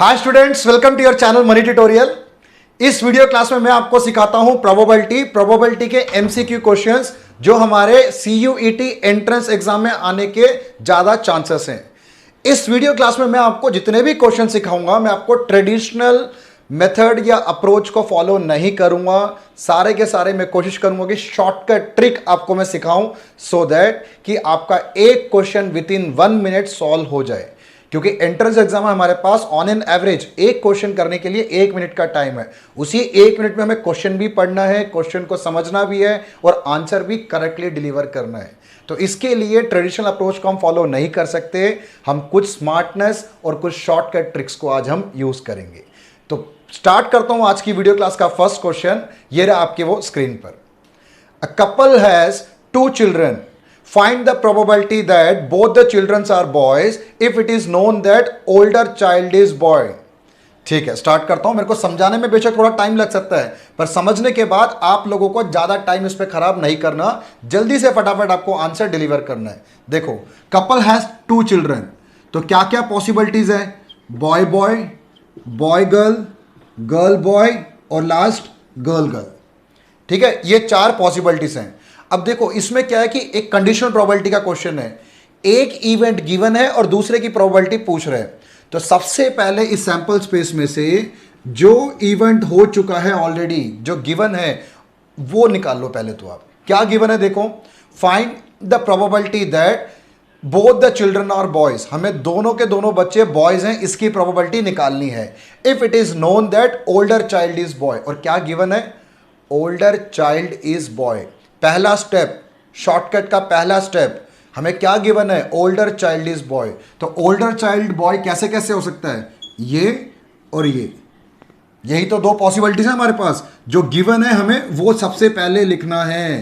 Hi students, welcome to your channel money tutorial. इस video class में मैं आपको सिखाता हूं प्रोबेबिलिटी के एमसीक्यू क्वेश्चंस जो हमारे सीयूईटी एंट्रेंस एग्जाम में आने के ज्यादा चांसेस हैं। इस वीडियो क्लास में मैं आपको जितने भी क्वेश्चन सिखाऊंगा मैं आपको ट्रेडिशनल मेथड या अप्रोच को फॉलो नहीं करूंगा। सारे के सारे मैं कोशिश करूंगा कि शॉर्टकट ट्रिक आपको मैं सिखाऊं सो दैट कि आपका एक question with in 1 minute solve हो जाए। क्योंकि एंट्रेंस एग्जाम में हमारे पास ऑन एन एवरेज एक क्वेश्चन करने के लिए 1 मिनट का टाइम है। उसी 1 मिनट में हमें क्वेश्चन भी पढ़ना है, क्वेश्चन को समझना भी है और आंसर भी करेक्टली डिलीवर करना है। तो इसके लिए ट्रेडिशनल अप्रोच को हम फॉलो नहीं कर सकते। हम कुछ स्मार्टनेस और कुछ शॉर्टकट ट्रिक्स को आज हम यूज करेंगे। तो स्टार्ट करता हूं आज की वीडियो क्लास का फर्स्ट क्वेश्चन। ये रहा आपके वो स्क्रीन पर। A couple has 2 children. Find the probability that both the children are boys if it is known that older child is boy. ठीक है, स्टार्ट करता हूं। मेरे को समझाने में बेशक थोड़ा टाइम लग सकता है, पर समझने के बाद आप लोगों को ज्यादा टाइम इस पे खराब नहीं करना, जल्दी से फटाफट आपको आंसर डिलीवर करना है। देखो, कपल हैज 2 चिल्ड्रन, तो क्या क्या पॉसिबिलिटीज है? Boy boy, boy girl, girl boy और लास्ट गर्ल गर्ल। ठीक है, ये 4 पॉसिबिलिटीज हैं। अब देखो, इसमें क्या है कि एक कंडीशनल प्रोबेबिलिटी का क्वेश्चन है। एक इवेंट गिवन है और दूसरे की प्रोबेबिलिटी पूछ रहे हैं। तो सबसे पहले इस सैंपल स्पेस में से जो इवेंट हो चुका है ऑलरेडी, जो गिवन है वो निकाल लो पहले। तो आप क्या गिवन है देखो, find the probability that both the children are boys. हमें दोनों के दोनों बच्चे बॉयज हैं, इसकी प्रोबेबिलिटी निकालनी है। If it is known that older child is boy, और क्या गिवन है? Older child is boy. पहला स्टेप, शॉर्टकट का पहला स्टेप, हमें क्या गिवन है? Older child is boy. तो ओल्डर चाइल्ड बॉय कैसे कैसे हो सकता है? ये और ये, यही तो 2 पॉसिबिलिटीज है हमारे पास। जो गिवन है हमें वो सबसे पहले लिखना है।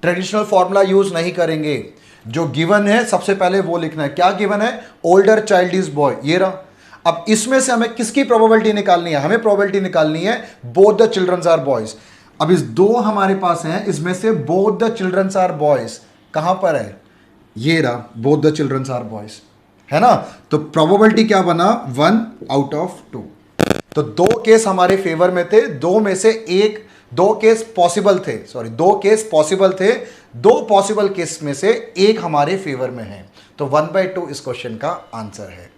ट्रेडिशनल फॉर्मूला यूज नहीं करेंगे, जो गिवन है सबसे पहले वो लिखना है। क्या गिवन है? ओल्डर चाइल्ड इज बॉय, ये रहा। अब इसमें से हमें किसकी प्रोबेबिलिटी निकालनी है? हमें प्रोबेबिलिटी निकालनी है both the childrens are boys. अब इस 2 हमारे पास हैं, इसमें से both the childrens are boys कहां पर है? ये रहा, both the childrens are boys, है ना। तो प्रोबेबिलिटी क्या बना? 1 आउट ऑफ 2। तो 2 केस हमारे फेवर में थे, 2 में से एक, 2 केस पॉसिबल थे, 2 केस पॉसिबल थे। 2 पॉसिबल केस में से एक हमारे फेवर में है। तो 1/2 इस क्वेश्चन का आंसर है।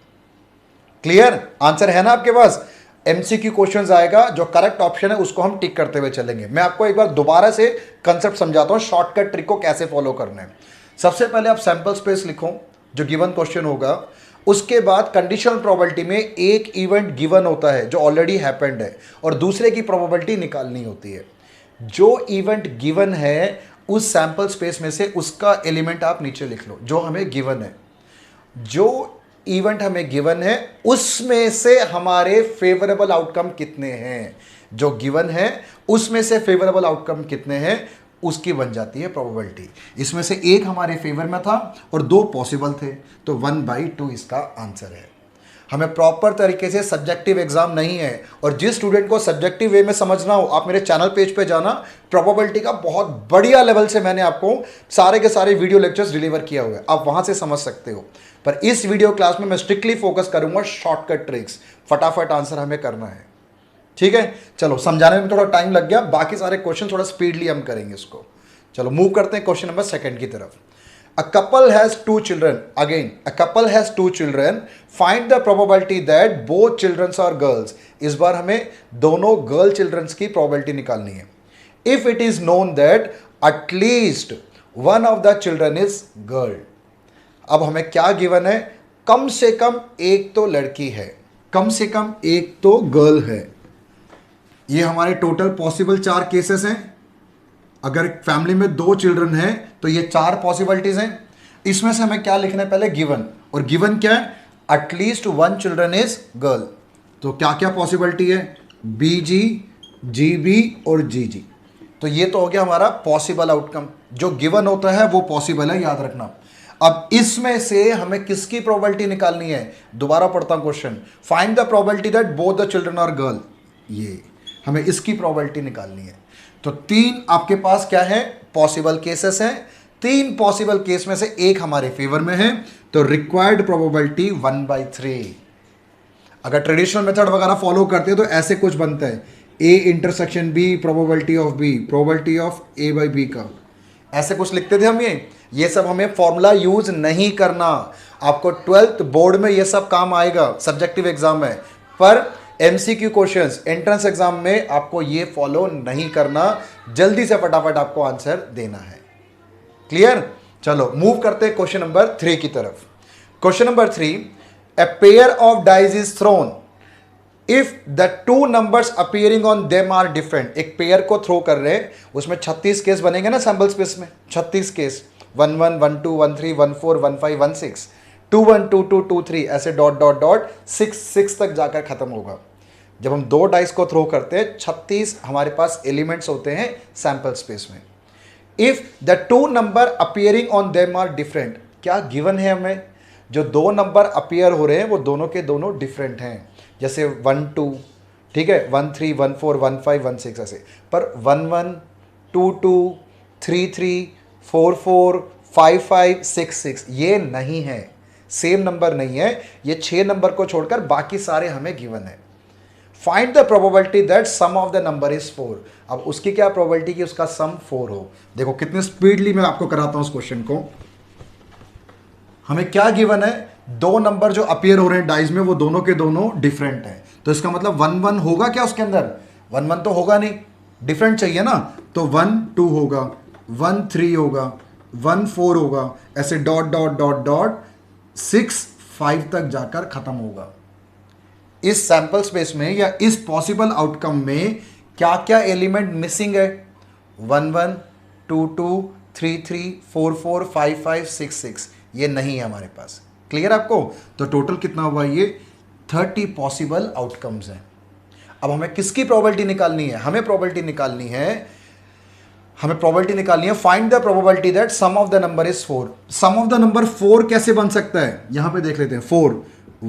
क्लियर? आंसर है ना आपके पास? एमसीक्यू क्वेश्चंस आएगा, जो करेक्ट ऑप्शन है उसको हम टिक करते हुए चलेंगे। मैं आपको एक बार दोबारा से कंसेप्ट समझाता हूं, शॉर्टकट ट्रिक को कैसे फॉलो करना है। सबसे पहले आप सैंपल स्पेस लिखो, जो गिवन क्वेश्चन होगा। उसके बाद कंडीशनल प्रोबेबिलिटी में एक इवेंट गिवन होता है जो ऑलरेडी हैपेंड है, और दूसरे की प्रोबेबिलिटी निकालनी होती है। जो इवेंट गिवन है उस सैंपल स्पेस में से उसका एलिमेंट आप नीचे लिख लो, जो हमें गिवन है। जो इवेंट हमें गिवन है उसमें से हमारे फेवरेबल आउटकम कितने हैं, जो गिवन है उसमें से फेवरेबल आउटकम कितने हैं, उसकी बन जाती है प्रोबेबिलिटी। इसमें से एक हमारे फेवर में था और 2 पॉसिबल थे, तो 1/2 इसका आंसर है। हमें प्रॉपर तरीके से सब्जेक्टिव एग्जाम नहीं है, और जिस स्टूडेंट को सब्जेक्टिव वे में समझना हो आप मेरे चैनल पेज पे जाना। प्रोबेबिलिटी का बहुत बढ़िया लेवल से मैंने आपको सारे के सारे वीडियो लेक्चर्स डिलीवर किया हुआ है, आप वहां से समझ सकते हो। पर इस वीडियो क्लास में मैं स्ट्रिक्टली फोकस करूंगा शॉर्टकट ट्रिक्स, फटाफट आंसर हमें करना है। ठीक है, चलो समझाने में थोड़ा टाइम लग गया, बाकी सारे क्वेश्चन थोड़ा स्पीडली हम करेंगे इसको। चलो मूव करते हैं क्वेश्चन नंबर 2 की तरफ। A couple has 2 children. Again, a couple has 2 children. Find the probability that both children are girls. इस बार हमें दोनों गर्ल चिल्ड्रंस की प्रोबेबिलिटी निकालनी है। If it is known that at least one of the children is girl. अब हमें क्या given है? कम से कम एक तो लड़की है, कम से कम एक तो गर्ल है। ये हमारे टोटल पॉसिबल 4 केसेस हैं। अगर फैमिली में 2 चिल्ड्रन हैं तो ये 4 पॉसिबिलिटीज हैं। इसमें से हमें क्या लिखना है? पहले गिवन, और गिवन क्या है? At least 1 children is girl. तो क्या क्या पॉसिबिलिटी है? BG, GB और GG। तो ये तो हो गया हमारा पॉसिबल आउटकम। जो गिवन होता है वो पॉसिबल है, याद रखना। अब इसमें से हमें किसकी प्रोबेबिलिटी निकालनी है? दोबारा पढ़ता हूं question. Find the probability that both the children are girl. ये हमें इसकी प्रोबेबिलिटी निकालनी है। तो 3 आपके पास क्या है? पॉसिबल केसेस हैं। 3 पॉसिबल केस में से एक हमारे फेवर में है, तो रिक्वायर्ड प्रोबेबिलिटी 1/3। अगर ट्रेडिशनल मेथड वगैरह फॉलो करते हो तो ऐसे कुछ बनता है, A intersection B probability of B, probability of A by B का, ऐसे कुछ लिखते थे हम। ये सब हमें फॉर्मूला यूज नहीं करना। आपको 12th बोर्ड में ये सब काम आएगा, सब्जेक्टिव एग्जाम में, पर एमसीक्यू क्वेश्चंस एंट्रेंस एग्जाम में आपको ये फॉलो नहीं करना। जल्दी से फटाफट आपको आंसर देना है। क्लियर? चलो मूव करते हैं क्वेश्चन नंबर 3 की तरफ। Question number 3, a pair of dice is thrown if the two numbers appearing on them are different. एक पेयर को थ्रो कर रहे हैं, उसमें 36 केस बनेंगे ना सैंपल स्पेस में, 36 केस, 1 1 1 2 1 3 1 4 1 5 1 6, 2 1 2 2 2 3, ऐसे डॉट डॉट डॉट 6 6 तक जाकर खत्म होगा। जब हम दो डाइस को थ्रो करते हैं, 36 हमारे पास एलिमेंट्स होते हैं सैंपल स्पेस में। If the two number appearing on them are different, क्या गिवन है हमें? जो दो नंबर अपीयर हो रहे हैं वो दोनों के दोनों डिफरेंट हैं। जैसे 1 2, ठीक है, 1 3 1 4 1 5 1 6 ऐसे, पर 1 1 2 2 3 3 4 4 5 5 6 6 ये नहीं है, सेम नंबर नहीं है। ये 6 नंबर को छोड़कर बाकी सारे हमें गिवन है। Find the probability that sum of the number is 4। अब उसकी क्या प्रोबेबिलिटी कि उसका सम 4 हो? देखो कितने स्पीडली मैं आपको कराता हूं इस क्वेश्चन को। हमें क्या गिवन है? दो नंबर जो अपीयर हो रहे हैं डाइज में वो दोनों के दोनों डिफरेंट हैं, तो इसका मतलब 1 1 होगा क्या उसके अंदर? 1 1 तो होगा नहीं, डिफरेंट चाहिए ना, तो 1 2 होगा, 1 3 होगा, 1 4 होगा, ऐसे डॉट डॉट डॉट डॉट 6 5 तक जाकर खत्म होगा। इस सैंपल स्पेस में या इस पॉसिबल आउटकम में क्या क्या एलिमेंट मिसिंग है? 1 1 2 2 3 3 4 4 5 5 6 6 ये नहीं है हमारे पास। क्लियर आपको? तो टोटल कितना हुआ? ये 30 पॉसिबल आउटकम्स हैं। अब हमें किसकी प्रोबेबिलिटी निकालनी है? हमें प्रोबेबिलिटी निकालनी है find the probability that sum of the number is 4। Sum of the number 4 कैसे बन सकता है? यहां पे देख लेते हैं। 4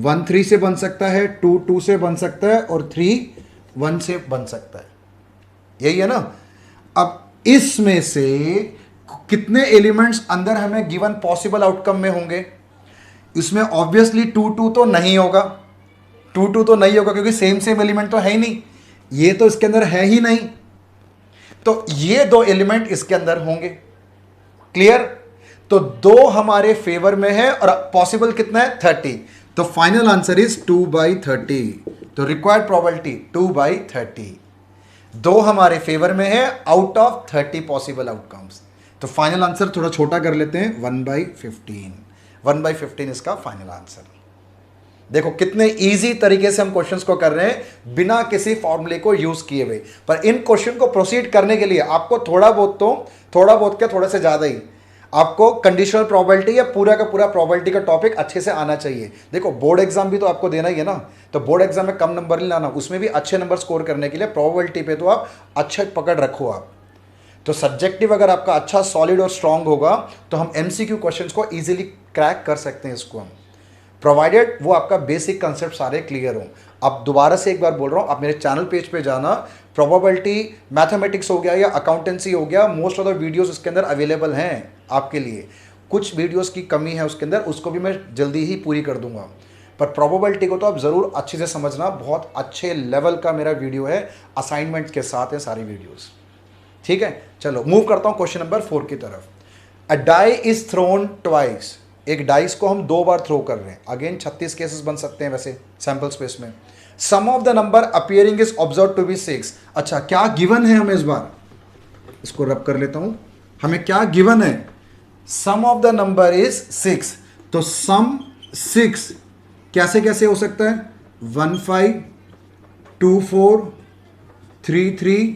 1 3 से बन सकता है, 2 2 से बन सकता है, और 3 1 से बन सकता है। यही है ना? अब इसमें से कितने एलिमेंट्स अंदर हमें गिवन पॉसिबल आउटकम में होंगे? इसमें ऑब्वियसली 2 2 तो नहीं होगा, 2 2 तो नहीं होगा क्योंकि सेम एलिमेंट तो है ही नहीं, ये तो इसके अंदर है ही नहीं, तो ये दो एलिमेंट इसके अंदर होंगे। क्लियर? तो दो हमारे फेवर में है और पॉसिबल कितना है? 30। तो फाइनल आंसर इज 2/30। तो रिक्वायर्ड प्रोबेबिलिटी 2/30। दो हमारे फेवर में है आउट ऑफ 30 पॉसिबल आउटकम्स। तो फाइनल आंसर थोड़ा छोटा कर लेते हैं, 1/15। 1/15 इसका फाइनल आंसर। देखो कितने इजी तरीके से हम क्वेश्चंस को कर रहे हैं बिना किसी फॉर्मूले को यूज किए हुए। पर इन क्वेश्चन को प्रोसीड करने के लिए आपको थोड़ा बहुत क्या थोड़ा से ज्यादा ही आपको कंडीशनल प्रोबेबिलिटी या पूरा का पूरा प्रोबेबिलिटी का टॉपिक अच्छे से आना चाहिए। देखो बोर्ड एग्जाम भी तो आपको देना ही है ना, तो बोर्ड एग्जाम में कम नंबर नहीं लाना, उसमें भी अच्छे नंबर स्कोर करने के लिए प्रोबेबिलिटी पे तो आप अच्छे पकड़ रखो आप। तो सब्जेक्टिव अगर आपका अच्छा सॉलिड और स्ट्रांग होगा तो हम एमसीक्यू क्वेश्चंस को इजीली क्रैक कर सकते हैं इसको हम, प्रोवाइडेड वो आपका बेसिक कंसेप्ट सारे क्लियर हो। अब दोबारा से एक बार बोल रहा हूँ, आप मेरे चैनल पेज पे जाना, प्रोबेबिलिटी मैथमेटिक्स हो गया या अकाउंटेंसी हो गया, मोस्ट ऑफ द वीडियोस इसके अंदर अवेलेबल हैं आपके लिए। कुछ वीडियोस की कमी है उसके अंदर, उसको भी मैं जल्दी ही पूरी कर दूंगा। पर प्रोबेबिलिटी को तो आप ज़रूर अच्छे से समझना, बहुत अच्छे लेवल का मेरा वीडियो है, असाइनमेंट के साथ है सारी वीडियोज़। ठीक है, चलो मूव करता हूँ क्वेश्चन नंबर 4 की तरफ। अ डाई इज थ्रोन ट्वाइस। एक डाइस को हम 2 बार थ्रो कर रहे हैं। अगेन 36 केसेस बन सकते हैं वैसे सैंपल स्पेस में। Sum of the number appearing is observe to be 6। अच्छा, क्या गिवन है हमें? इस बार इसको रब कर लेता हूं। हमें क्या गिवन है? सम ऑफ द नंबर इज 6। तो सम 6 कैसे कैसे हो सकता है? 1 5 2 4 3 3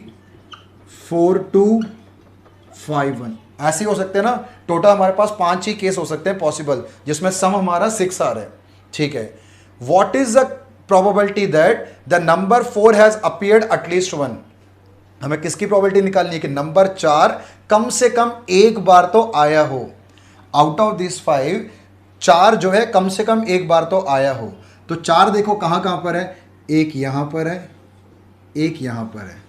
4 2 5 1 ऐसे हो सकते हैं ना। टोटल हमारे पास 5 ही केस हो सकते हैं पॉसिबल जिसमें सम हमारा 6 आ रहा है। ठीक है, what is the probability that the number 4 has appeared at least 1। हमें किसकी प्रोबेबिलिटी निकालनी है कि नंबर 4 कम से कम एक बार तो आया हो। आउट ऑफ दिस 5 4 जो है कम से कम एक बार तो आया हो। तो 4 देखो कहां कहां पर है? एक यहां पर है, एक यहां पर है।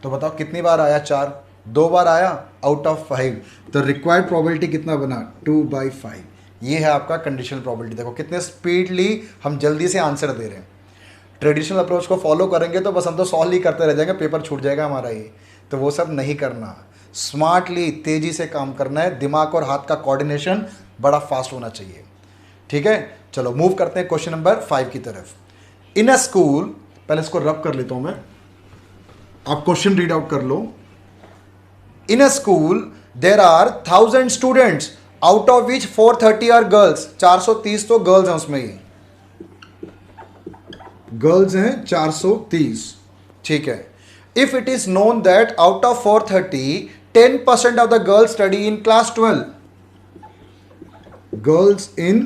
तो बताओ कितनी बार आया? 4 2 बार आया आउट ऑफ 5। तो रिक्वायर्ड प्रोबेबिलिटी कितना बना? 2/5। ये है आपका कंडीशनल प्रोबेबिलिटी। देखो कितने स्पीडली हम जल्दी से आंसर दे रहे हैं। ट्रेडिशनल अप्रोच को फॉलो करेंगे तो बस हम तो सॉल्व ही करते रह जाएंगे, पेपर छूट जाएगा हमारा ये। तो वो सब नहीं करना, स्मार्टली तेज़ी से काम करना है, दिमाग और हाथ का कोऑर्डिनेशन बड़ा फास्ट होना चाहिए। ठीक है, चलो मूव करते हैं क्वेश्चन नंबर 5 की तरफ। इन अ स्कूल, पहले इसको रब कर लेता हूं मैं, आप क्वेश्चन रीड आउट कर लो। In a school there are 1000 students out of which 430 are girls. 430 तो गर्ल्स हैं उसमें, ही गर्ल्स हैं 430। ठीक है, if it is known that out of 430 10% of the girls study in class 12, girls in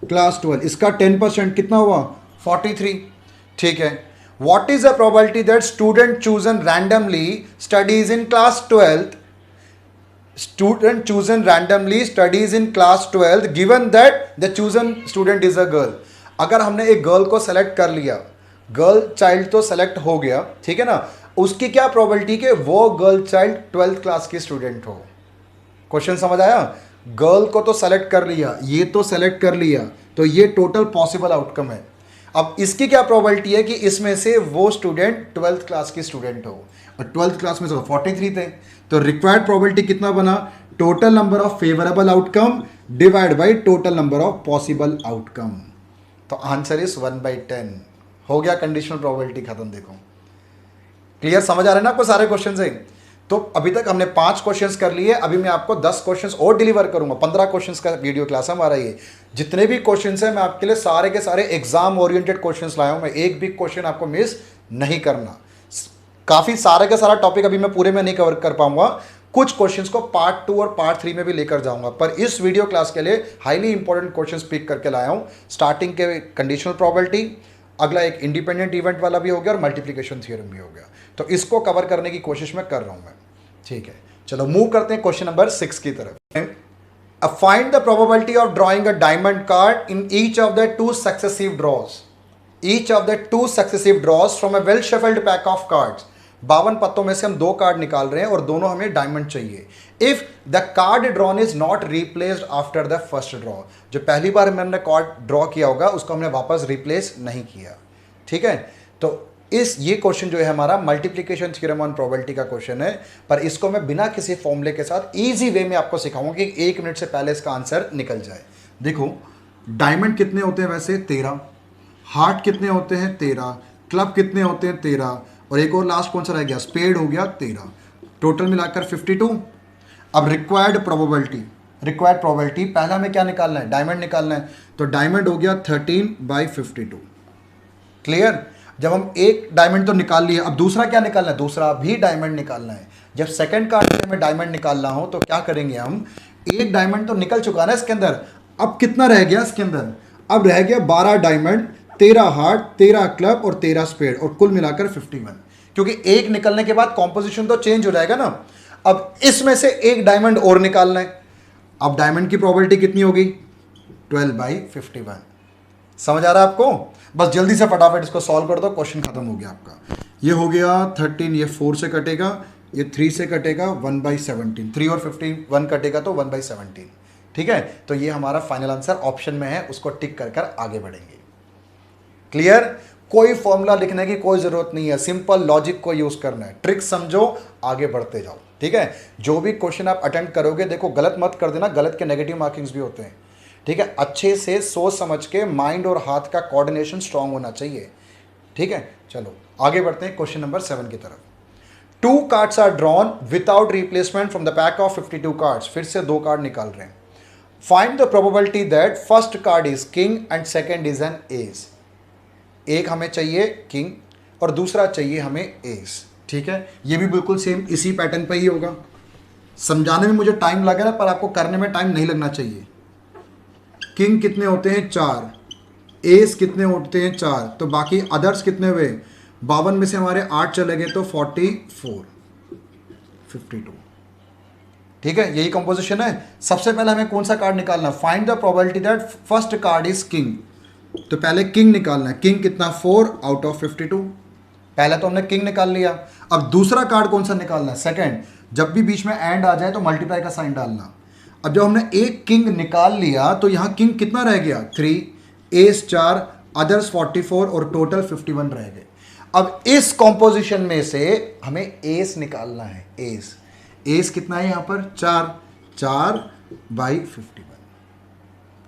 class 12, इसका 10% कितना हुआ 43। ठीक है, what is the probability that student chosen randomly studies in class 12th, student chosen randomly studies in class 12th given that the chosen student is a girl। अगर हमने एक girl को select कर लिया, गर्ल चाइल्ड तो select हो गया, ठीक है ना, उसकी क्या प्रोबेबिलिटी कि वो गर्ल चाइल्ड 12th क्लास की स्टूडेंट हो। क्वेश्चन समझ आया? गर्ल को तो सेलेक्ट कर लिया, ये तो सेलेक्ट कर लिया, तो ये टोटल पॉसिबल आउटकम है। अब इसकी क्या प्रोबेबिलिटी है कि इसमें से वो स्टूडेंट 12th क्लास की स्टूडेंट हो, और 12th क्लास में 43 थे, तो रिक्वायर्ड प्रोबेबिलिटी कितना बना, total number of favourable outcome divide by total number of possible outcome. तो आंसर इज 1/10। हो गया कंडीशनल प्रोबेबिलिटी खत्म। देखो क्लियर, समझ आ रहे हैं ना आपको सारे क्वेश्चन से? तो अभी तक हमने 5 क्वेश्चंस कर लिए, अभी मैं आपको 10 क्वेश्चंस और डिलीवर करूंगा। 15 क्वेश्चंस का वीडियो क्लास हमारा ये। जितने भी क्वेश्चंस हैं मैं आपके लिए सारे के सारे एग्जाम ओरिएंटेड क्वेश्चंस लाया हूं मैं, एक भी क्वेश्चन आपको मिस नहीं करना। काफी सारे का सारा टॉपिक अभी मैं पूरे में नहीं कवर कर पाऊंगा, कुछ क्वेश्चंस को पार्ट 2 और पार्ट 3 में भी लेकर जाऊंगा, पर इस वीडियो क्लास के लिए हाईली इंपॉर्टेंट क्वेश्चंस पिक करके लाया हूं। स्टार्टिंग के कंडीशनल प्रोबेबिलिटी, अगला एक इंडिपेंडेंट इवेंट वाला भी हो गया और मल्टीप्लिकेशन थ्योरम भी हो गया, तो इसको कवर करने की कोशिश मैं कर रहा हूं मैं। ठीक है, चलो मूव करते हैं क्वेश्चन नंबर 6 की तरफ। Find the probability of drawing a diamond card in each of the 2 successive draws, each of the 2 successive draws from a well shuffled pack of cards. 52 पत्तों में से हम 2 कार्ड निकाल रहे हैं और दोनों हमें डायमंड चाहिए। If the card drawn is not replaced after the first draw, जो पहली बार हमने कार्ड ड्रॉ किया होगा उसको हमने वापस रिप्लेस नहीं किया। ठीक है, तो ये क्वेश्चन जो है हमारा मल्टीप्लिकेशन थ्योरम ऑन प्रोबेबिलिटी का क्वेश्चन है, पर इसको मैं बिना किसी फॉर्मूले के साथ इजी वे में आपको सिखाऊंगा कि 1 मिनट से पहले इसका आंसर निकल जाए। देखो डायमंड कितने होते हैं वैसे 13, हार्ट कितने होते हैं 13, क्लब कितने होते हैं 13, और एक और लास्ट कौन सा रह गया, स्पेड हो गया 13, टोटल मिलाकर 52। अब रिक्वायर्ड प्रोबेबिलिटी पहला में क्या निकालना है, डायमंड निकालना है, तो डायमंड हो गया 13/52। क्लियर? जब हम एक डायमंड तो निकाल लिए, अब दूसरा क्या निकालना है, दूसरा भी डायमंड निकालना है। जब सेकंड कार्ड में डायमंड निकालना हो तो क्या करेंगे हम, एक डायमंड तो निकल चुका ना इसके अंदर, अब कितना रह गया इसके अंदर, अब रह गया 12 डायमंड, 13 हार्ट, 13 क्लब और 13 स्पेड, और कुल मिलाकर 51। क्योंकि एक निकलने के बाद कॉम्पोजिशन तो चेंज हो जाएगा ना। अब इसमें से एक डायमंड और निकालना है, अब डायमंड की प्रोबेबिलिटी कितनी होगी 12/51। समझ आ रहा है आपको? बस जल्दी से फटाफट इसको सॉल्व कर दो, क्वेश्चन खत्म हो गया आपका। ये हो गया 13, ये 4 से कटेगा, ये 3 से कटेगा, 1/17, 3 और 51 कटेगा तो 1/17। ठीक है, तो ये हमारा फाइनल आंसर ऑप्शन में है, उसको टिक कर कर आगे बढ़ेंगे। क्लियर? कोई फॉर्मूला लिखने की कोई जरूरत नहीं है, सिंपल लॉजिक को यूज करना है, ट्रिक समझो, आगे बढ़ते जाओ। ठीक है, जो भी क्वेश्चन आप अटेम्प्ट करोगे, देखो गलत मत कर देना, गलत के नेगेटिव मार्किंग्स भी होते हैं। ठीक है, अच्छे से सोच समझ के माइंड और हाथ का कोऑर्डिनेशन स्ट्रांग होना चाहिए। ठीक है, चलो आगे बढ़ते हैं क्वेश्चन नंबर 7 की तरफ। 2 cards are drawn without replacement from the pack of 52 cards. फिर से 2 कार्ड निकाल रहे हैं। Find the probability that first card is king and second is an ace. एक हमें चाहिए किंग और दूसरा चाहिए हमें एस। ठीक है, ये भी बिल्कुल सेम इसी पैटर्न पे ही होगा। समझाने में मुझे टाइम लगे ना, पर आपको करने में टाइम नहीं लगना चाहिए। किंग कितने होते हैं 4, एस कितने होते हैं 4, तो बाकी अदर्स कितने हुए, 52 में से हमारे 8 चले गए तो 44, 52। ठीक है, यही कंपोजिशन है। सबसे पहले हमें कौन सा कार्ड निकालना, find the probability that first card is king, तो पहले किंग निकालना है। किंग कितना 4 आउट ऑफ 52, पहले तो हमने किंग निकाल लिया। अब दूसरा कार्ड कौन सा निकालना है, सेकंड। जब भी बीच में एंड आ जाए तो मल्टीप्लाई का साइन डालना। अब जब हमने एक किंग निकाल लिया तो यहाँ किंग कितना रह गया 3, एस 4, अदर्स 44 और टोटल 51 रह गए। अब इस कॉम्पोजिशन में से हमें एस निकालना है। एस कितना है यहाँ पर? 4/51।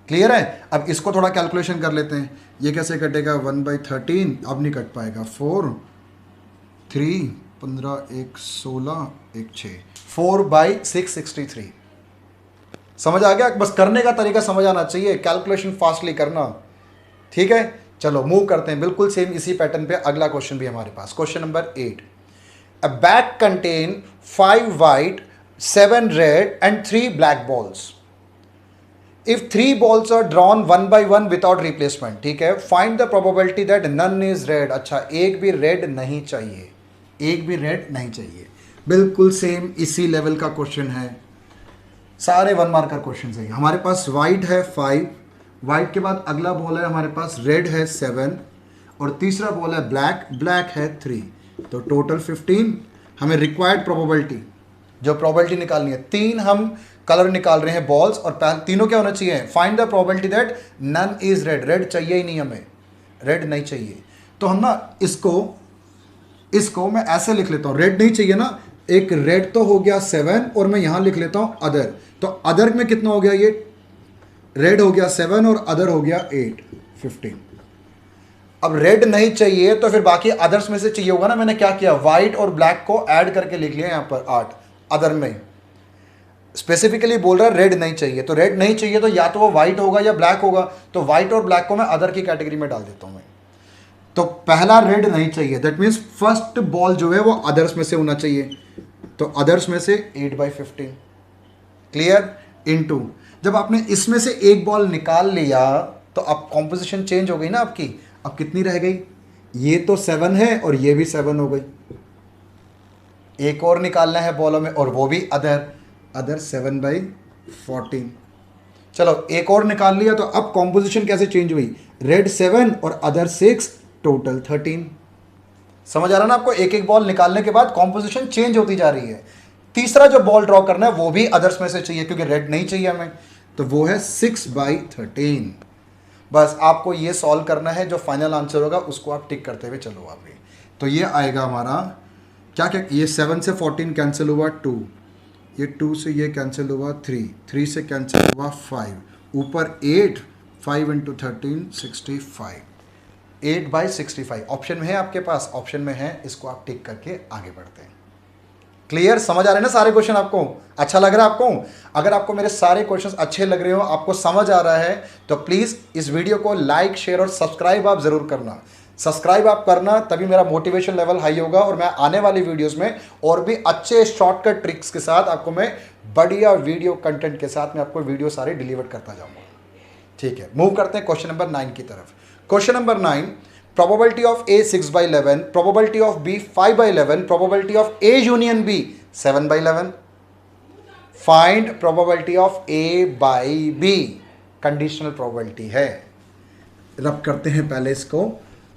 क्लियर है? अब इसको थोड़ा कैलकुलेशन कर लेते हैं। ये कैसे कटेगा? 1/13, अब नहीं कट पाएगा। 4, 3, 15, 1, 16, 1, 6, 4/663। समझ आ गया? बस करने का तरीका समझ आना चाहिए, कैलकुलेशन फास्टली करना। ठीक है, चलो मूव करते हैं। बिल्कुल सेम इसी पैटर्न पे अगला क्वेश्चन भी हमारे पास। Question number 8, a bag contain 5 white, 7 red and 3 black balls. If 3 balls are drawn 1 by 1 without replacement, ठीक है, find the probability that none is red। अच्छा, एक भी रेड नहीं चाहिए, एक भी रेड नहीं चाहिए। बिल्कुल सेम इसी लेवल का क्वेश्चन है, सारे 1 मार्कर क्वेश्चन है। हमारे पास वाइट है 5, वाइट के बाद अगला बॉल है हमारे पास रेड है 7 और तीसरा बॉल है ब्लैक है 3, तो टोटल 15। हमें रिक्वायर्ड प्रोबेबिलिटी, जो प्रोबेबिलिटी निकालनी है, 3 हम कलर निकाल रहे हैं बॉल्स, और तीनों क्या होना चाहिए? Find the probability that none is red. Red चाहिए ही नहीं, हमें रेड नहीं चाहिए। तो हम ना इसको मैं ऐसे लिख लेता हूं, रेड नहीं चाहिए ना, एक रेड तो हो गया 7 और मैं यहां लिख लेता हूं अदर। तो अदर में कितना हो गया? ये रेड हो गया 7 और अदर हो गया 8, 15। अब रेड नहीं चाहिए तो फिर बाकी अदर्स में से चाहिए होगा ना। मैंने क्या किया? व्हाइट और ब्लैक को ऐड करके लिख लिया यहां पर 8। अदर में स्पेसिफिकली बोल रहा है रेड नहीं चाहिए, तो रेड नहीं चाहिए तो या तो वो व्हाइट होगा या ब्लैक होगा। तो व्हाइट और ब्लैक को मैं अदर की कैटेगरी में डाल देता हूं मैं। तो पहला रेड नहीं चाहिए, दैट मीन्स फर्स्ट बॉल जो है वो अदर्स में से होना चाहिए। तो अदर्स में से 8/15। क्लियर? इनटू, जब आपने इसमें से एक बॉल निकाल लिया तो अब कॉम्पोजिशन चेंज हो गई ना आपकी। अब कितनी रह गई? ये तो 7 है और ये भी 7 हो गई। एक और निकालना है बॉलों में, और वो भी अदर 7/14। चलो एक और निकाल लिया, तो अब कॉम्पोजिशन कैसे चेंज हुई? रेड 7 और अदर 6, टोटल 13। समझ आ रहा ना आपको? एक एक बॉल निकालने के बाद कॉम्पोजिशन चेंज होती जा रही है। तीसरा जो बॉल ड्रॉ करना है वो भी अदर्स में से चाहिए, क्योंकि रेड नहीं चाहिए हमें, तो वो है 6/13। बस आपको ये सॉल्व करना है, जो फाइनल आंसर होगा उसको आप टिक करते हुए चलो आगे। तो ये आएगा हमारा क्या क्या, ये 7 से 14 कैंसिल हुआ 2, ये 2 से ये कैंसिल हुआ 3 से कैंसिल हुआ 5, ऊपर 8, 5 × 13 65, 8/65। ऑप्शन में है आपके पास? ऑप्शन में है, इसको आप टिक करके आगे बढ़ते हैं। क्लियर? समझ आ रहे हैं ना सारे क्वेश्चन? आपको अच्छा लग रहा है? आपको अगर आपको मेरे सारे क्वेश्चंस अच्छे लग रहे हो, आपको समझ आ रहा है, तो प्लीज़ इस वीडियो को लाइक, शेयर और सब्सक्राइब आप ज़रूर करना। सब्सक्राइब आप करना, तभी मेरा मोटिवेशन लेवल हाई होगा और मैं आने वाली वीडियोस में और भी अच्छे शॉर्टकट ट्रिक्स के साथ आपको मैं बढ़िया वीडियो कंटेंट के साथ मैं आपको वीडियो सारे डिलीवर करता जाऊंगा। ठीक है, मूव करते हैं क्वेश्चन नंबर 9 की तरफ। Question number 9, probability of A 6/11, probability of B 5/11, probability of A union B 7/11। Find probability of A by B। Conditional probability है। रब करते हैं पहले इसको।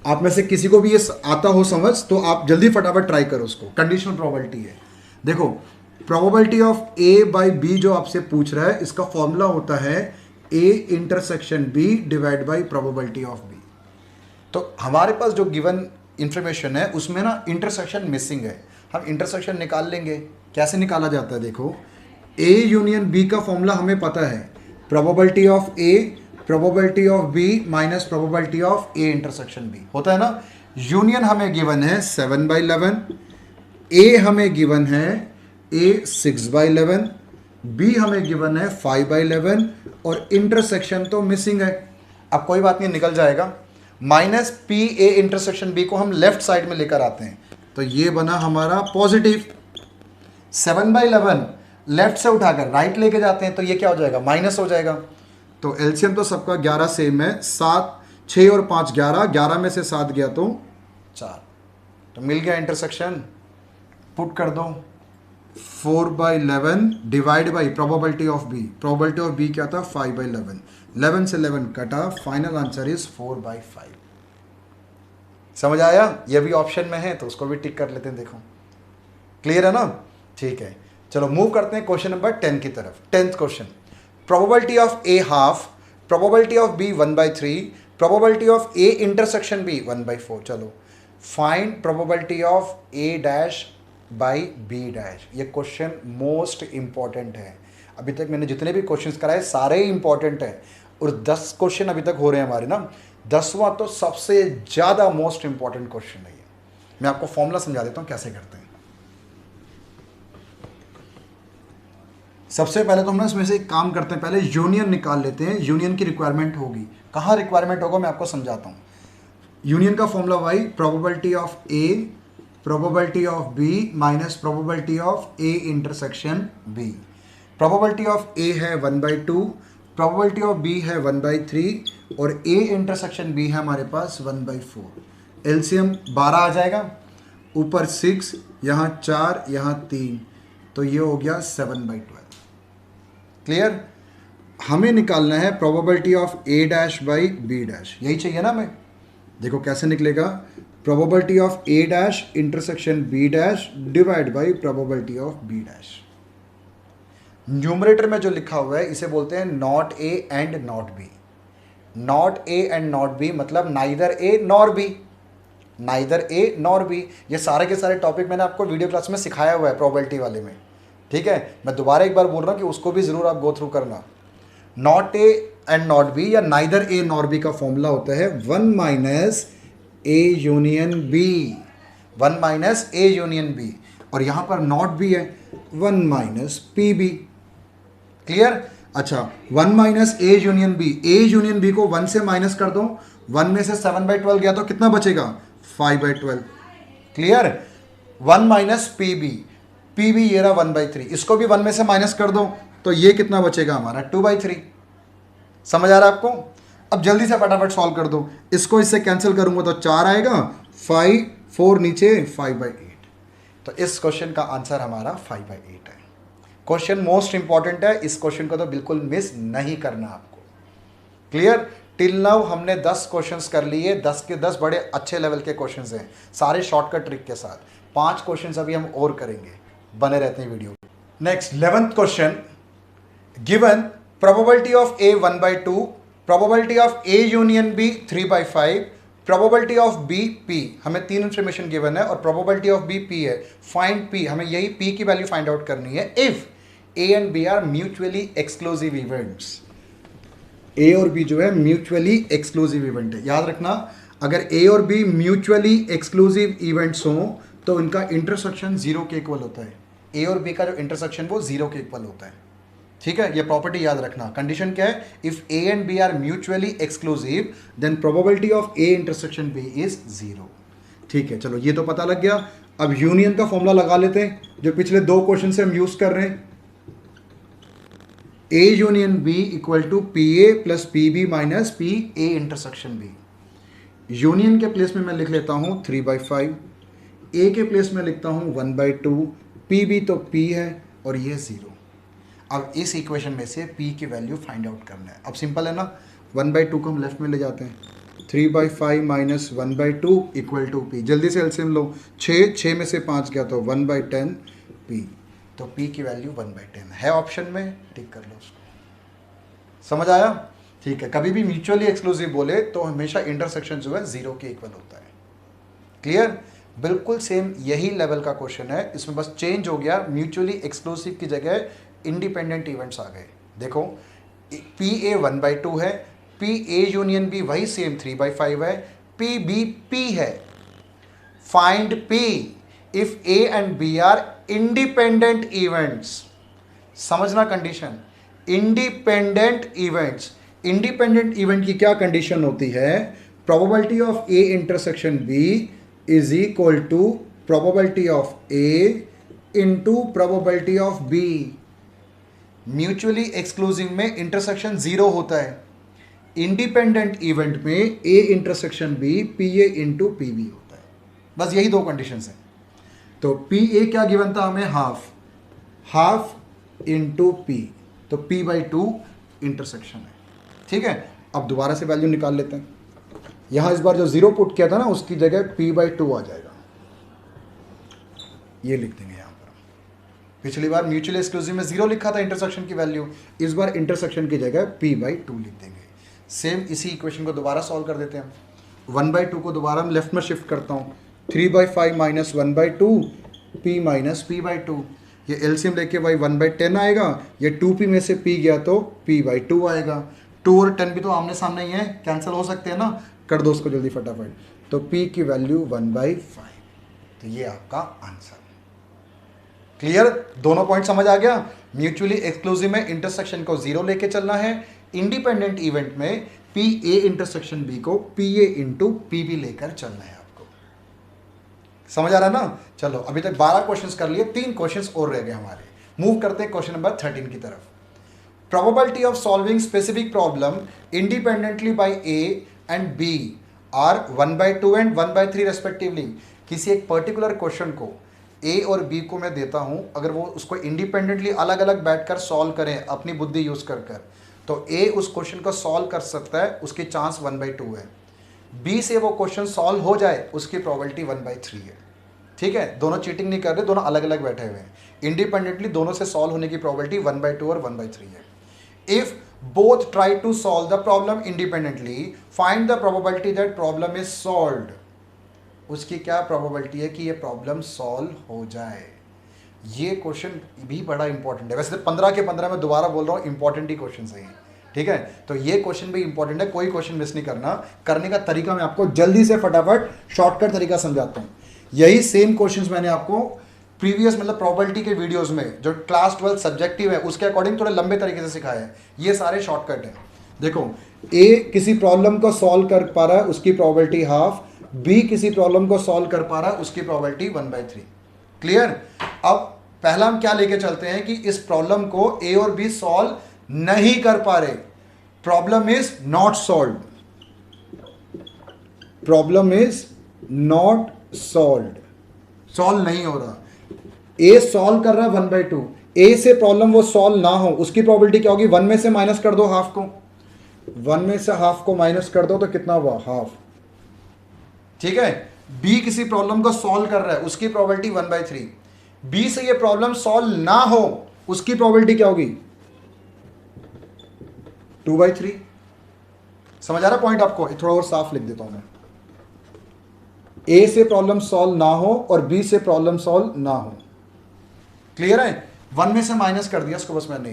आप में से किसी को भी ये आता हो समझ, तो आप जल्दी फटाफट ट्राई करो उसको। कंडीशनल प्रोबेबिलिटी है। देखो, probability of A by B जो आपसे पूछ रहा है, इसका फॉर्मूला होता है A intersection B divide by probability of B। तो हमारे पास जो गिवन इंफॉर्मेशन है उसमें ना इंटरसेक्शन मिसिंग है। हम इंटरसेक्शन निकाल लेंगे। कैसे निकाला जाता है? देखो, A यूनियन B का फॉर्मूला हमें पता है, probability of A probability of B minus probability of A intersection B होता है ना। यूनियन हमें गिवन है 7/11, A हमें गिवन है A 6/11, B हमें गिवन है 5/11 और इंटरसेक्शन तो मिसिंग है। अब कोई बात नहीं, निकल जाएगा। माइनस PA इंटरसेक्शन B को हम लेफ्ट साइड में लेकर आते हैं, तो ये बना हमारा पॉजिटिव। 7/11 लेफ्ट से उठाकर राइट लेके जाते हैं, तो ये क्या हो जाएगा? माइनस हो जाएगा। तो एलसीएम तो सबका 11 सेम है, 6 और 5 11, 11 में से 7 गया तो 4, तो मिल गया इंटरसेक्शन। पुट कर दो 4/11 divide by probability of B। Probability of B क्या था? 5/11। 11 से 11 कटा, फाइनल आंसर इज 4/5। समझ आया? ये भी ऑप्शन में है तो उसको भी टिक कर लेते हैं। देखो क्लियर है ना? ठीक है, चलो मूव करते हैं क्वेश्चन नंबर 10 की तरफ। 10th question, probability of A half, probability of B 1/3, probability of A intersection B 1/4। चलो find probability of A dash by B dash. ये क्वेश्चन मोस्ट इंपॉर्टेंट है। अभी तक मैंने जितने भी क्वेश्चंस कराए सारे इंपॉर्टेंट हैं, और 10 क्वेश्चन अभी तक हो रहे हैं हमारे ना। 10वां तो सबसे ज़्यादा मोस्ट इंपॉर्टेंट क्वेश्चन है ये। मैं आपको फॉर्मूला समझा देता हूँ कैसे करते हैं। सबसे पहले तो हम इसमें से एक काम करते हैं, पहले यूनियन निकाल लेते हैं। यूनियन की रिक्वायरमेंट होगी, कहाँ रिक्वायरमेंट होगा मैं आपको समझाता हूँ। यूनियन का formula Y probability of A probability of B minus probability of A intersection B. Probability of A है 1/2, प्रोबेबिलिटी ऑफ बी है 1/3 और ए इंटरसेक्शन बी है हमारे पास 1/4। एलसीएम 12 आ जाएगा, ऊपर 6, यहाँ 4, यहाँ 3, तो ये हो गया 7/12। क्लियर? हमें निकालना है probability of A dash by B dash, यही चाहिए ना हमें। देखो कैसे निकलेगा, probability of A dash intersection B dash divide by probability of B dash. Numerator में जो लिखा हुआ है इसे बोलते हैं not A and not B. Not A and not B मतलब neither A nor B, neither A nor B. ये सारे के सारे टॉपिक मैंने आपको वीडियो क्लास में सिखाया हुआ है प्रोबेबिलिटी वाले में, ठीक है। मैं दोबारा एक बार बोल रहा हूँ कि उसको भी ज़रूर आप गो थ्रू करना। Not A and not B या नाइदर ए नॉर बी का फॉर्मूला होता है 1 minus A union B, 1 minus A union B, और यहाँ पर नॉट बी है 1 माइनस पी बी। क्लियर? अच्छा, 1 minus A union B, A union B को 1 से माइनस कर दो, 1 में से 7/12 गया तो कितना बचेगा 5/12। Clear? 1 minus P B, P B ये रहा 1/3, इसको भी 1 में से माइनस कर दो तो ये कितना बचेगा हमारा 2/3। समझ आ रहा है आपको? अब जल्दी से फटाफट सॉल्व कर दो, इसको इससे कैंसिल करूंगा तो 4 आएगा, 5, 4 नीचे 5/8। तो इस क्वेश्चन का आंसर हमारा 5/8 है। क्वेश्चन मोस्ट इंपॉर्टेंट है, इस क्वेश्चन को तो बिल्कुल मिस नहीं करना आपको। क्लियर? टिल नाउ हमने 10 क्वेश्चंस कर लिए, 10 के 10 बड़े अच्छे लेवल के क्वेश्चंस हैं, सारे शॉर्टकट ट्रिक के साथ। 5 क्वेश्चंस अभी हम और करेंगे, बने रहते हैं video. Next 11th question, given probability of A 1/2, probability of A union B 3/5, probability of B P. हमें 3 इंफॉर्मेशन गिवन है और प्रोबेबिलिटी ऑफ बी पी है। फाइंड पी, हमें यही पी की वैल्यू फाइंड आउट करनी है if A and B are mutually exclusive events. A और बी जो है म्यूचुअली एक्सक्लूसिव इवेंट है। याद रखना, अगर ए और बी म्यूचुअली एक्सक्लूसिव इवेंट्स हों तो इनका इंटरसेक्शन 0 के इक्वल होता है। ए और बी का जो इंटरसेक्शन वो 0 के इक्वल होता है। ठीक है, ये प्रॉपर्टी याद रखना। कंडीशन क्या है? If A and B are mutually exclusive then probability of A intersection B is 0। ठीक है, चलो ये तो पता लग गया। अब यूनियन का फॉर्मूला लगा लेते हैं जो पिछले 2 क्वेश्चन से हम यूज कर रहे हैं। A union B equal to P A plus P B minus P A intersection B. Union के प्लेस में मैं लिख लेता हूं 3/5, ए के प्लेस में लिखता हूं 1/2, पी बी तो पी है और ये 0। अब इस इक्वेशन में से p की वैल्यू फाइंड आउट करना है। अब सिंपल है ना, 1/2 को हम लेफ्ट में ले जाते हैं, 3/5 माइनस 1/2 इक्वल टू p। जल्दी से एलसीएम लो, 6 में से 5 गया तो 1/10 p। तो p की वैल्यू 1/10 है ऑप्शन में, टिक कर लो उसको। समझ आया? ठीक है, कभी भी म्यूचुअली एक्सक्लूसिव बोले तो हमेशा इंटरसेक्शन जो है 0 के इक्वल होता है। क्लियर? बिल्कुल सेम यही लेवल का क्वेश्चन है, इसमें बस चेंज हो गया, म्यूचुअली एक्सक्लूसिव की जगह इंडिपेंडेंट इवेंट्स आ गए। देखो पी ए 1/2 है, पी ए यूनियन बी वही सेम 3/5 है, पी बी पी है। Find P if A and B are independent events. समझना condition, independent events. Independent event की क्या कंडीशन होती है? Probability of A intersection B is equal to probability of A into probability of B. Mutually exclusive में intersection 0 होता है, independent event में A intersection B P A into P B होता है। बस यही 2 कंडीशंस हैं। तो पी ए क्या गिवन था हमें? हाफ इंटू पी, तो p/2 इंटरसेक्शन है। ठीक है, अब दोबारा से वैल्यू निकाल लेते हैं। यहां इस बार जो 0 पुट किया था ना उसकी जगह p/2 आ जाएगा, ये लिख देंगे। पिछली बार म्यूचुअली एक्सक्लूसिव में 0 लिखा था इंटरसेक्शन की वैल्यू, इस बार इंटरसेक्शन की जगह p/2 लिख देंगे। सेम इसी इक्वेशन को दोबारा सॉल्व कर देते हैं। 1/2 को दोबारा हम लेफ्ट में शिफ्ट करता हूँ, 3/5 माइनस 1/2 p माइनस p/2, ये एलसीएम लेके भाई 1/10 आएगा, ये 2p में से p गया तो p/2 आएगा। 2 और 10 भी तो आमने सामने ही है, कैंसिल हो सकते हैं ना, कर दो उसको जल्दी फटाफट। तो p की वैल्यू 1/5, तो ये आपका आंसर। क्लियर, दोनों पॉइंट समझ आ गया। म्यूचुअली एक्सक्लूसिव में इंटरसेक्शन को 0 लेके चलना है, इंडिपेंडेंट इवेंट में पी ए इंटरसेक्शन बी को P A into P B लेकर चलना है आपको। समझ आ रहा है ना। चलो अभी तक 12 क्वेश्चंस कर लिए, 3 क्वेश्चंस और रह गए हमारे। मूव करते हैं क्वेश्चन नंबर 13 की तरफ। Probability of solving specific problem independently by A and B are 1/2 and 1/3 respectively. किसी एक पर्टिकुलर क्वेश्चन को ए और बी को मैं देता हूं, अगर वो उसको इंडिपेंडेंटली अलग अलग बैठकर सॉल्व करें अपनी बुद्धि यूज कर तो ए उस क्वेश्चन को सॉल्व कर सकता है, उसकी चांस 1/2 है। बी से वो क्वेश्चन सॉल्व हो जाए, उसकी प्रोबेबिलिटी 1/3 है। ठीक है, दोनों चीटिंग नहीं कर रहे, दोनों अलग अलग बैठे हुए हैं। इंडिपेंडेंटली दोनों से सॉल्व होने की प्रोबेबिलिटी 1/2 और 1/3 है। If both try to solve the problem independently, find the probability that problem is solved. उसकी क्या प्रोबेबिलिटी है कि ये प्रॉब्लम सॉल्व हो जाए। ये क्वेश्चन भी बड़ा इंपॉर्टेंट है। वैसे 15 के 15 मैं दोबारा बोल रहा हूँ, इंपॉर्टेंट ही क्वेश्चन है। ठीक है, तो ये क्वेश्चन भी इंपॉर्टेंट है, कोई क्वेश्चन मिस नहीं करना। करने का तरीका मैं आपको जल्दी से फटाफट शॉर्टकट तरीका समझाता हूँ। यही सेम क्वेश्चंस मैंने आपको प्रीवियस मतलब प्रोबेबिलिटी के वीडियोस में जो क्लास 12 सब्जेक्टिव है उसके अकॉर्डिंग थोड़े लंबे तरीके से सिखाया है। ये सारे शॉर्टकट हैं। देखो, ए किसी प्रॉब्लम को सॉल्व कर पा रहा है, उसकी प्रोबेबिलिटी हाफ। बी किसी प्रॉब्लम को सॉल्व कर पा रहा है, उसकी प्रोबेबिलिटी 1/3। क्लियर। अब पहला हम क्या लेके चलते हैं कि इस प्रॉब्लम को ए और बी सॉल्व नहीं कर पा रहे, problem is not solve, problem is not solve, solve नहीं हो रहा। ए सॉल्व कर रहा है 1/2, ए से प्रॉब्लम वो सॉल्व ना हो, उसकी प्रोबेबिलिटी क्या होगी, 1 में से माइनस कर दो हाफ को, 1 में से हाफ को माइनस कर दो तो कितना हुआ, हाफ। ठीक है, बी किसी प्रॉब्लम को सॉल्व कर रहा है, उसकी प्रोबेबिलिटी 1/3। बी से ये प्रॉब्लम सॉल्व ना हो, उसकी प्रोबेबिलिटी क्या होगी, 2/3। समझ आ रहा पॉइंट आपको, थोड़ा और साफ लिख देता हूं मैं। ए से प्रॉब्लम सॉल्व ना हो और बी से प्रॉब्लम सॉल्व ना हो। क्लियर है। 1 में से माइनस कर दिया इसको बस मैंने,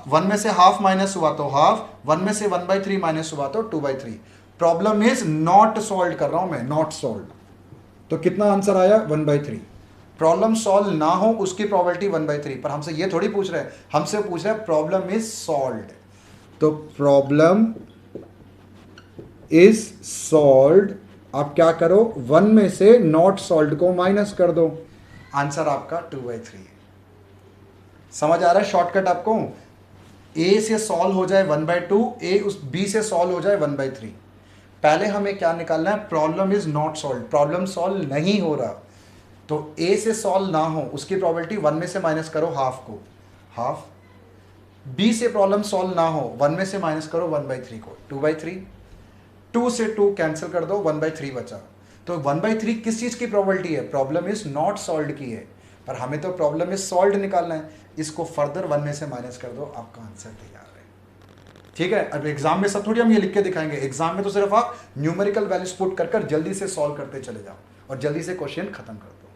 1 में से हाफ माइनस हुआ तो हाफ, 1 में से 1/3 माइनस हुआ तो 2/3। प्रॉब्लम इज नॉट सॉल्व कर रहा हूं मैं, नॉट सॉल्व। तो कितना आंसर आया, 1/3। प्रॉब्लम सॉल्व ना हो उसकी प्रोबेबिलिटी 1/3। पर हमसे ये थोड़ी पूछ रहे हैं, हमसे पूछ रहे हैं प्रॉब्लम इज सॉल्व्ड। तो प्रॉब्लम इज सॉल्व्ड, आप क्या करो, 1 में से नॉट सॉल्व्ड को माइनस कर दो, आंसर आपका 2/3 है। समझ आ रहा है शॉर्टकट आपको। ए से सॉल्व हो जाए 1/2, ए उस बी से सॉल्व हो जाए 1/3। पहले हमें क्या निकालना है, problem is not solve, problem solve नहीं हो रहा। तो ए से सॉल्व ना हो उसकी प्रोबेबिलिटी 1 में से माइनस करो हाफ को, हाफ। बी से प्रॉब्लम सॉल्व ना हो, 1 में से माइनस करो 1/3 को, 2/3। 2 से 2 कैंसिल कर दो, 1/3 बचा। तो 1/3 किस चीज की प्रोबेबिलिटी है, प्रॉब्लम इज नॉट सॉल्व की है, पर हमें तो प्रॉब्लम इज सॉल्व निकालना है। इसको फर्दर 1 में से माइनस कर दो, आपका आंसर तैयार है। ठीक है, अब एग्जाम में सब थोड़ी हम ये लिख के दिखाएंगे, एग्जाम में तो सिर्फ आप न्यूमेरिकल वैल्यूज पुट कर जल्दी से सॉल्व करते चले जाओ और जल्दी से क्वेश्चन खत्म कर दो।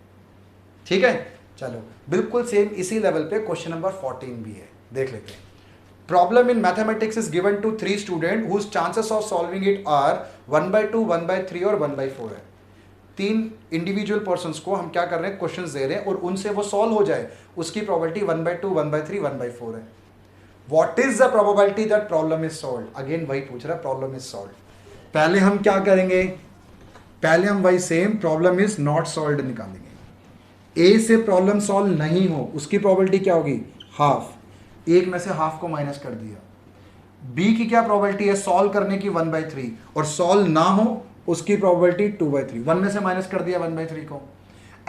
ठीक है, चलो बिल्कुल सेम इसी लेवल पे क्वेश्चन नंबर 14 भी है, देख लेते हैं। Problem in mathematics is given to 3 student whose chances of solving it are 1/2, 1/3 और 1/4 है। 3 इंडिविजुअल पर्संस को हम क्या कर रहे हैं, क्वेश्चंस दे रहे हैं और उनसे वो सॉल्व हो जाए, उसकी प्रोबेबिलिटी 1/2, 1/3, 1/4 है। What is the probability that problem is solved, again वही पूछ रहा है, प्रॉब्लम इज सॉल्व्ड। पहले हम क्या करेंगे, पहले हम वही same problem is not solved निकालेंगे। ए से प्रॉब्लम सॉल्व नहीं हो उसकी प्रोबेबिलिटी क्या होगी, हाफ। 1 में से हाफ को माइनस कर दिया। बी की क्या प्रोबेबिलिटी है, सॉल्व करने की 1/3 और सॉल्व ना हो उसकी प्रोबेबिलिटी 2/3। 1 में से माइनस कर दिया 1/3 को।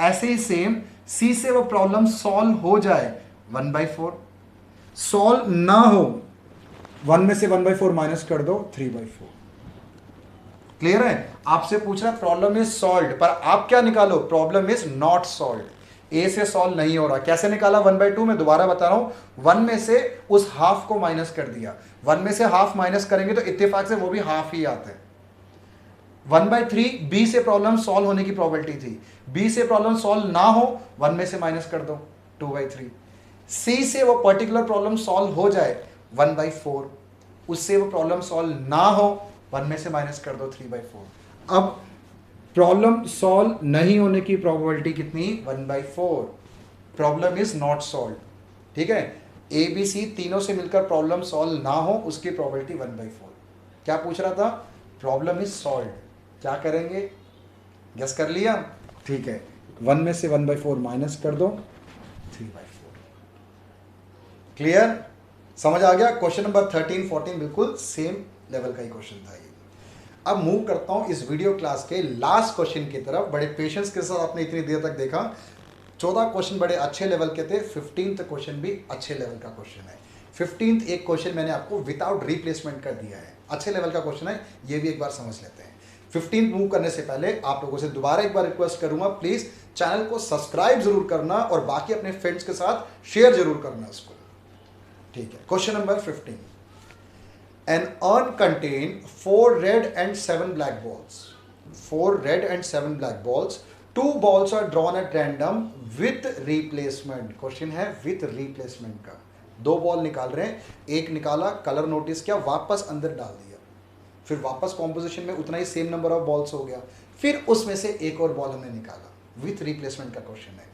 ऐसे ही सेम सी से वो प्रॉब्लम सॉल्व हो जाए 1/4, सॉल्व ना हो 1 में से 1/4 माइनस कर दो 3/4। क्लियर है। आपसे पूछ रहा है प्रॉब्लम इज सॉल्व्ड, पर आप क्या निकालो, प्रॉब्लम इज नॉट सॉल्व्ड। ए से सॉल्व नहीं हो रहा, कैसे निकाला 1/2 में दोबारा बता रहा हूं, 1 में से उस हाफ को माइनस कर दिया, 1 में से हाफ माइनस करेंगे तो इत्तेफाक से वो भी हाफ ही आता है। 1/3 बी से प्रॉब्लम सॉल्व होने की प्रोबेबिलिटी थी, बी से प्रॉब्लम सॉल्व ना हो 1 में से माइनस कर दो 2/3, सी से वो पर्टिकुलर प्रॉब्लम सॉल्व हो जाए 1/4, उससे वो प्रॉब्लम सॉल्व ना हो 1 में से माइनस कर दो 3/4। अब प्रॉब्लम सॉल्व नहीं होने की प्रोबेबिलिटी कितनी, 1/4, प्रॉब्लम इज नॉट सॉल्व, ठीक है, ए बी सी तीनों से मिलकर प्रॉब्लम सॉल्व ना हो उसकी प्रोबेबिलिटी 1/4। क्या पूछ रहा था, प्रॉब्लम इज सॉल्व, क्या करेंगे, गेस कर लिया, ठीक है, 1 में से 1/4 माइनस कर दो 3/4। क्लियर, समझ आ गया। क्वेश्चन नंबर 13 14 बिल्कुल सेम लेवल का ही क्वेश्चन था ये। अब मूव करता हूं इस वीडियो क्लास के लास्ट क्वेश्चन की तरफ। बड़े पेशेंस के साथ आपने इतनी देर तक देखा, 14 क्वेश्चन बड़े अच्छे लेवल के थे, 15th क्वेश्चन भी अच्छे लेवल का क्वेश्चन है। 15th एक क्वेश्चन मैंने आपको विदाउट रिप्लेसमेंट कर दिया है, अच्छे लेवल का क्वेश्चन है, ये भी एक बार समझ लेते हैं। 15th मूव करने से पहले आप लोगों से दोबारा एक बार रिक्वेस्ट करूंगा, प्लीज चैनल को सब्सक्राइब जरूर करना और बाकी अपने फ्रेंड्स के साथ शेयर जरूर करना इसको, ठीक है। Question number 15, an urn contain 4 red and 7 black balls. 4 red and 7 black balls. 2 balls are drawn at random with replacement. Question है with replacement का, 2 बॉल निकाल रहे हैं, एक निकाला, कलर नोटिस किया, वापस अंदर डाल दिया, फिर वापस कॉम्पोजिशन में उतना ही सेम नंबर ऑफ बॉल्स हो गया, फिर उसमें से एक और बॉल हमने निकाला, विथ रिप्लेसमेंट का क्वेश्चन है।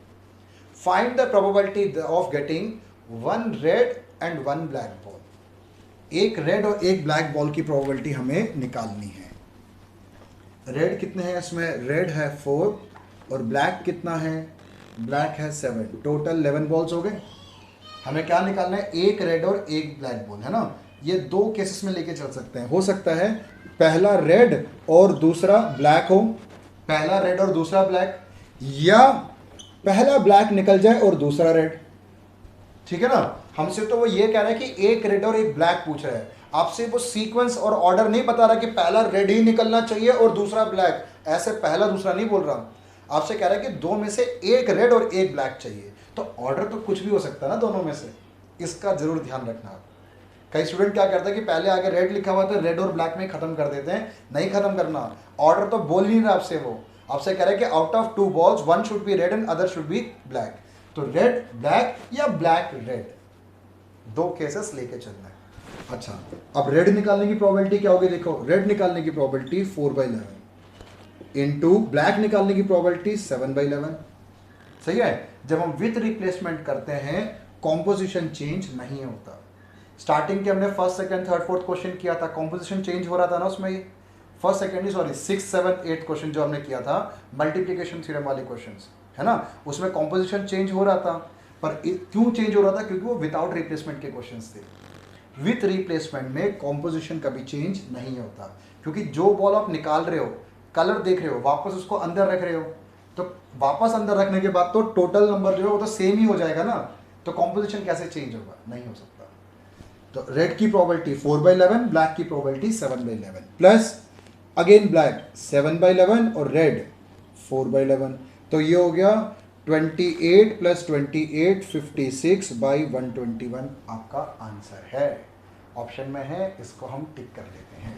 Find the probability of getting 1 red and 1 black ball. एक रेड और एक ब्लैक बॉल की प्रोबेबिलिटी हमें निकालनी है। रेड कितने हैं इसमें, रेड है 4 और ब्लैक कितना है, ब्लैक है 7, टोटल 11 बॉल्स हो गए। हमें क्या निकालना है, एक रेड और एक ब्लैक बॉल, है ना। ये 2 केसेस में लेके चल सकते हैं, हो सकता है पहला रेड और दूसरा ब्लैक हो, पहला रेड और दूसरा ब्लैक, या पहला ब्लैक निकल जाए और दूसरा रेड, ठीक है ना। हमसे तो वो ये कह रहा है कि एक रेड और एक ब्लैक पूछ रहा है, आपसे वो सीक्वेंस और ऑर्डर नहीं बता रहा कि पहला रेड ही निकलना चाहिए और दूसरा ब्लैक, ऐसे पहला दूसरा नहीं बोल रहा, आपसे कह रहा है कि 2 में से एक रेड और एक ब्लैक चाहिए, तो ऑर्डर तो कुछ भी हो सकता है ना दोनों में से, इसका जरूर ध्यान रखना आप। कई स्टूडेंट क्या करते हैं कि पहले आगे रेड लिखा हुआ तो रेड और ब्लैक में खत्म कर देते हैं, नहीं खत्म करना, ऑर्डर तो बोल ही नहीं रहा आपसे, वो आपसे कह रहा है कि out of 2 balls 1 should be red and other should be black, तो रेड ब्लैक या ब्लैक रेड, 2 केसेस लेके चलना है। अच्छा, अब रेड निकालने की प्रोबेबिलिटी क्या होगी, देखो, रेड निकालने की प्रोबेबिलिटी 4/11 इनटू ब्लैक निकालने की प्रोबेबिलिटी 7/11, सही है। जब हम विथ रिप्लेसमेंट करते हैं कॉम्पोजिशन चेंज नहीं होता। स्टार्टिंग के हमने first second third fourth question किया था, कॉम्पोजिशन चेंज हो रहा था ना उसमें, फर्स्ट सेकंड सॉरी 6 7 8 क्वेश्चन जो हमने किया था मल्टीप्लिकेशन थ्योरम वाले क्वेश्चंस, है ना, उसमें कॉम्पोजिशन चेंज हो रहा था, पर क्यों चेंज हो रहा था, क्योंकि वो विदाउट रिप्लेसमेंट के क्वेश्चंस थे। विथ रिप्लेसमेंट में कॉम्पोजिशन कभी चेंज नहीं होता, क्योंकि जो बॉल आप निकाल रहे हो, कलर देख रहे हो, वापस उसको अंदर रख रहे हो, तो वापस अंदर रखने के बाद तो टोटल नंबर जो है वो तो सेम ही हो जाएगा ना, तो कॉम्पोजिशन कैसे चेंज होगा, नहीं हो सकता। तो रेड की प्रोबेबिलिटी 4/11, ब्लैक की प्रोबेबिलिटी 7/11, प्लस अगेन ब्लैक 7/11 और रेड 4/11, तो ये हो गया 28 + 28 56/121 आपका आंसर है, ऑप्शन में है, इसको हम टिक कर लेते हैं।